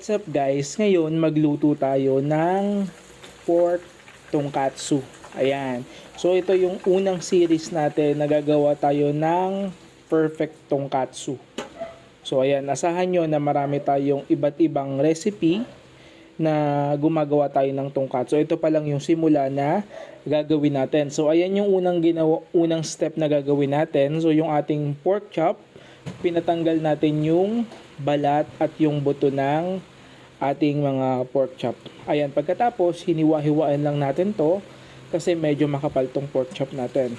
What's up guys? Ngayon magluto tayo ng pork tonkatsu. Ayan. So ito yung unang series natin na gagawa tayo ng perfect tonkatsu. So ayan, asahan nyo na marami tayong iba't ibang recipe na gumagawa tayo ng tonkatsu. Ito pa lang yung simula na gagawin natin. So ayan yung unang step na gagawin natin. So yung ating pork chop, pinatanggal natin yung balat at yung buto ng ating mga pork chop. Ayan, pagkatapos hiniwa-hiwain lang natin to kasi medyo makapal tong pork chop natin.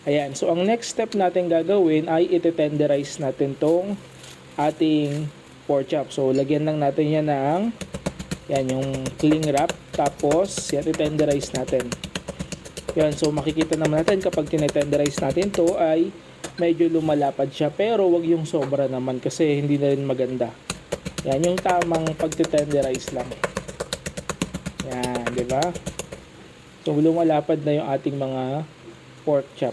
Ayan, so ang next step natin gagawin ay ite-tenderize natin tong ating pork chop. So lagyan lang natin yan ng yan yung cling wrap, tapos yan i-tenderize natin. Yan, so makikita naman natin kapag tinetenderize natin to ay medyo lumalapad siya, pero wag yung sobra naman kasi hindi na rin maganda. Yan yung tamang pagtitenderize lang. Yan, di ba? So lumalapad na yung ating mga pork chop.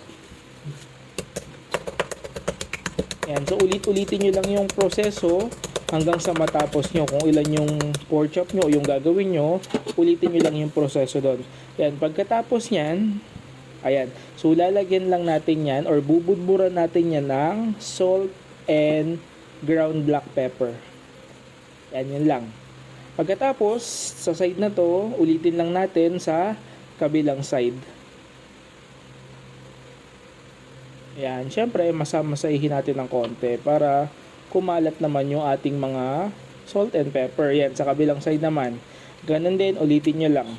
Yan, so ulit-ulitin nyo lang yung proseso hanggang sa matapos nyo. Kung ilan yung pork chop nyo o yung gagawin nyo, ulitin nyo lang yung proseso doon. Yan, pagkatapos nyan, ayan, so lalagyan lang natin yan or bubudburan natin yan ng salt and ground black pepper. Yan, yun lang. Pagkatapos, sa side na to, ulitin lang natin sa kabilang side. Yan, syempre masamasahin natin ng konti para kumalat naman yung ating mga salt and pepper. Yan, sa kabilang side naman. Ganun din, ulitin nyo lang.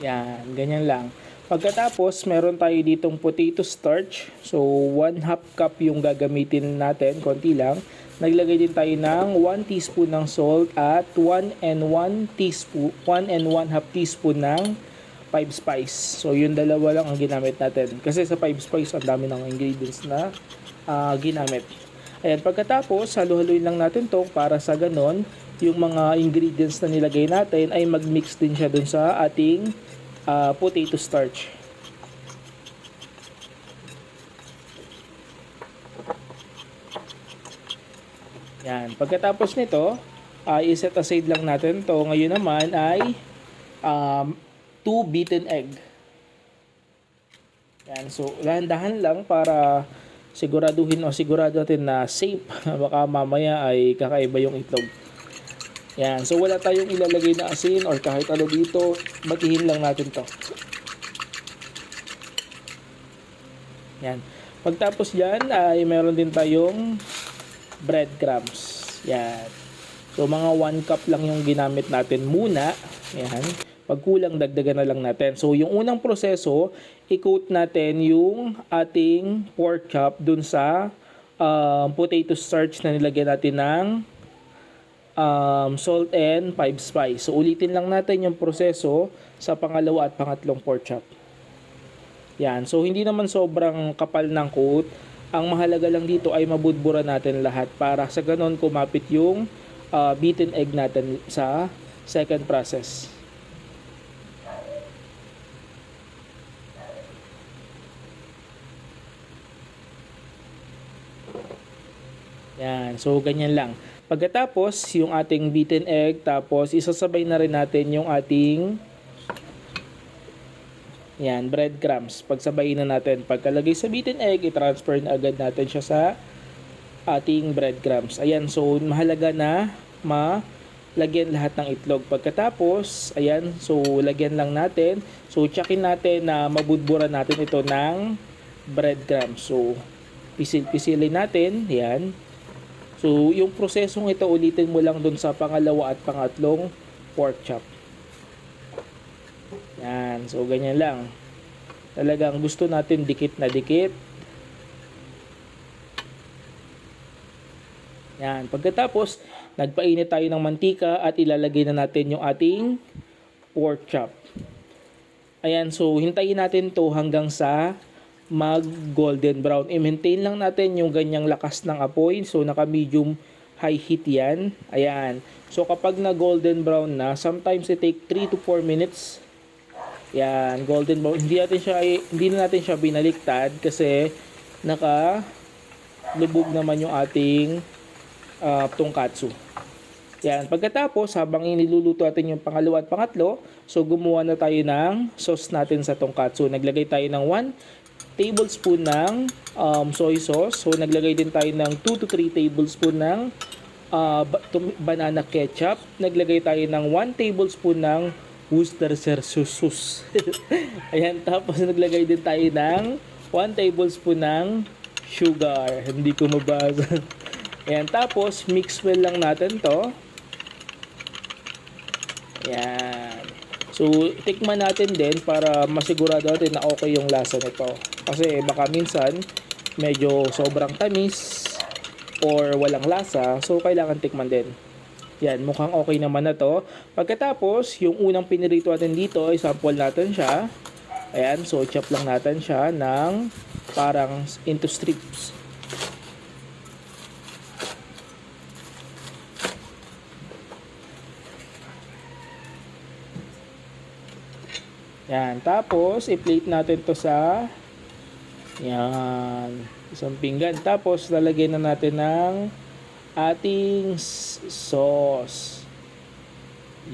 Yan, ganyan lang. Pagkatapos, meron tayo ditong potato starch. So, 1/2 cup yung gagamitin natin, konti lang. Naglagay din tayo ng 1 teaspoon ng salt at 1 and 1/2 teaspoon ng 5 spice. So, yung dalawa lang ang ginamit natin. Kasi sa 5 spice, ang dami ng ingredients na ginamit. Ayan, pagkatapos, halo-haloyin lang natin to para sa ganon, yung mga ingredients na nilagay natin ay mag-mix din siya dun sa ating potato starch. Yan. Pagkatapos nito, i-set aside lang natin to. Ngayon naman ay 2 beaten egg. Yan. So, dahan-dahan lang para siguraduhin o sigurado natin na safe. Baka mamaya ay kakaiba yung itlog. Yan. So, wala tayong ilalagay na asin or kahit ano dito. Batihin lang natin to. Yan. Pagtapos dyan, ay meron din tayong breadcrumbs. Yan. So, mga 1 cup lang yung ginamit natin muna. Yan. Pag kulang, dagdagan na lang natin. So, yung unang proseso, i-coat natin yung ating pork chop dun sa potato starch na nilagyan natin ng salt and 5 spice. So, ulitin lang natin yung proseso sa pangalawa at pangatlong pork chop. Yan. So, hindi naman sobrang kapal ng coat. Ang mahalaga lang dito ay mabudbura natin lahat para sa ganon kumapit yung beaten egg natin sa second process. Yan. So, ganyan lang. Pagkatapos, yung ating beaten egg, tapos isasabay na rin natin yung ating yan, breadcrumbs. Pagsabayin na natin. Pagkalagay sa beaten egg, i-transfer na agad natin siya sa ating breadcrumbs. Ayan, so mahalaga na malagyan lahat ng itlog. Pagkatapos, ayan, so lagyan lang natin. So, tsakin natin na mabudbura natin ito ng breadcrumbs. So, pisil-pisilin natin. Yan. So, yung prosesong ito, ulitin mo lang dun sa pangalawa at pangatlong pork chop. Yan. So, ganyan lang. Talagang gusto natin dikit na dikit. Yan. Pagkatapos, nagpainit tayo ng mantika at ilalagay na natin yung ating pork chop. Ayan. So, hintayin natin to hanggang sa mag golden brown. I-maintain lang natin yung ganyang lakas ng apoy. So naka medium high heat yan. Ayan. So kapag na golden brown na, sometimes it take 3 to 4 minutes. Yan, golden brown. Hindi na natin siya binaliktad kasi naka lubog naman yung ating tongkatsu. Yan, pagkatapos habang iniluluto natin yung pangalawa at pangatlo, so gumawa na tayo ng sauce natin sa tongkatsu. Naglagay tayo ng 1 tablespoon ng soy sauce. So naglagay din tayo ng 2 to 3 tablespoon ng banana ketchup. Naglagay tayo ng 1 tablespoon ng Worcestershire sauce. Ayan, tapos naglagay din tayo ng 1 tablespoon ng sugar. Hindi ko mabasa. Ayan, tapos mix well lang natin to. Ayan. So, tikman natin din para masigurado natin na okay yung lasa nito. Kasi baka minsan medyo sobrang tamis or walang lasa. So, kailangan tikman din. Yan, mukhang okay naman na to. Pagkatapos, yung unang pinirito natin dito, i-sample natin siya. Ayan, so chop lang natin siya ng parang into strips. Yan, tapos i-plate natin to sa yan, isang pinggan. Tapos lalagyan na natin ng ating sauce.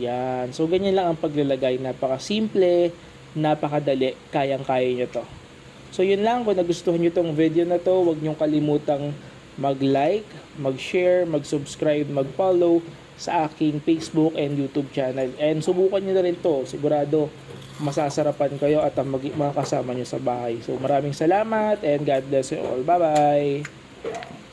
Yan, so ganyan lang ang paglalagay. Napaka-simple, napakadali, kayang-kaya nyo to. So yun lang, kung nagustuhan nyo tong video na to, huwag nyo kalimutang mag-like, mag-share, mag-subscribe, mag-follow sa aking Facebook and YouTube channel. And subukan nyo na rin to, sigurado masasarapan kayo at ang mga kasama nyo sa bahay. So maraming salamat and God bless you all. Bye-bye!